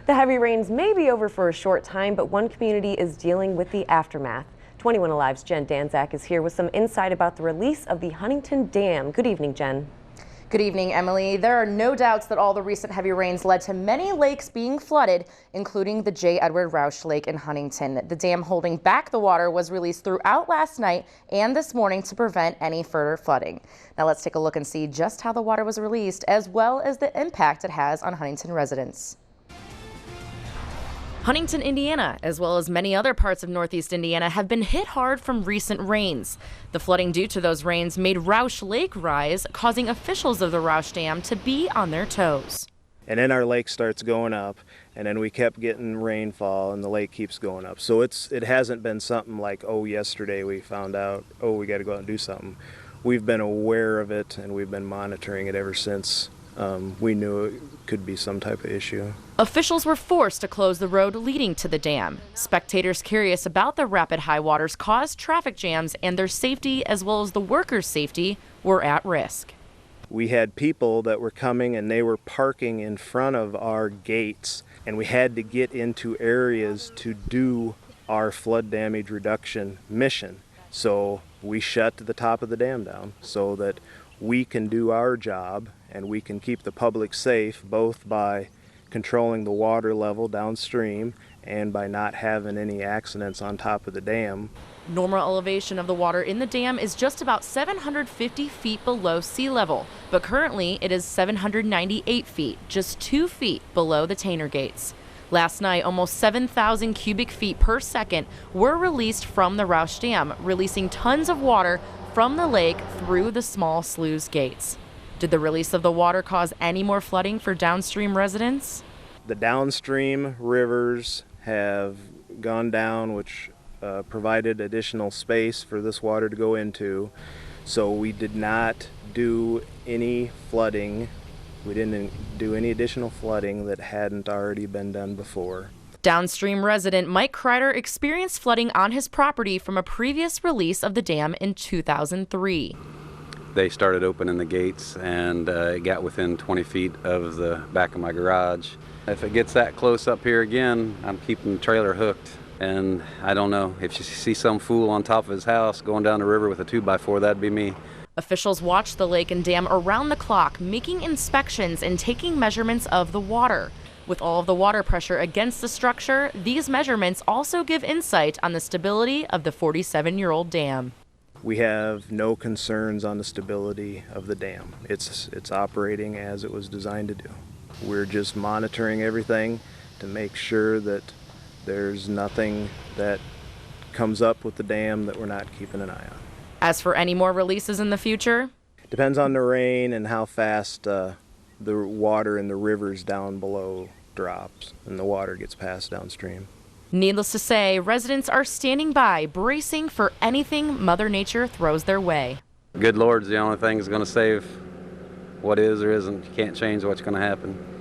The heavy rains may be over for a short time, but one community is dealing with the aftermath. 21Alive's Jen Danczak is here with some insight about the release of the Huntington Dam. Good evening, Jen. Good evening, Emily. There are no doubts that all the recent heavy rains led to many lakes being flooded, including the J. Edward Rausch Lake in Huntington. The dam holding back the water was released throughout last night and this morning to prevent any further flooding. Now let's take a look and see just how the water was released, as well as the impact it has on Huntington residents. Huntington, Indiana, as well as many other parts of northeast Indiana, have been hit hard from recent rains. The flooding due to those rains made Rausch Lake rise, causing officials of the Rausch Dam to be on their toes. And then our lake starts going up, and then we kept getting rainfall, and the lake keeps going up. So it hasn't been something like, oh, yesterday we found out, oh, we got to go out and do something. We've been aware of it, and we've been monitoring it ever since we knew it could be some type of issue. Officials were forced to close the road leading to the dam. Spectators curious about the rapid high waters caused traffic jams, and their safety as well as the workers' safety were at risk. We had people that were coming and they were parking in front of our gates, and we had to get into areas to do our flood damage reduction mission. So we shut the top of the dam down so that we can do our job and we can keep the public safe, both by controlling the water level downstream and by not having any accidents on top of the dam. Normal elevation of the water in the dam is just about 750 feet below sea level, but currently it is 798 feet, just 2 feet below the Tanner gates. Last night, almost 7,000 cubic feet per second were released from the Rausch Dam, releasing tons of water from the lake through the small sluice gates. Did the release of the water cause any more flooding for downstream residents? The downstream rivers have gone down, which provided additional space for this water to go into. So we did not do any flooding. We didn't do any additional flooding that hadn't already been done before. Downstream resident Mike Kreider experienced flooding on his property from a previous release of the dam in 2003. They started opening the gates and it got within 20 feet of the back of my garage. If it gets that close up here again, I'm keeping the trailer hooked. And I don't know, if you see some fool on top of his house going down the river with a 2x4, that'd be me. Officials watch the lake and dam around the clock, making inspections and taking measurements of the water. With all of the water pressure against the structure, these measurements also give insight on the stability of the 47-year-old dam. We have no concerns on the stability of the dam. It's operating as it was designed to do. We're just monitoring everything to make sure that there's nothing that comes up with the dam that we're not keeping an eye on. As for any more releases in the future? Depends on the rain and how fast the water in the rivers down below drops and the water gets passed downstream. Needless to say, residents are standing by, bracing for anything Mother Nature throws their way. Good Lord's the only thing that's going to save what is or isn't. You can't change what's going to happen.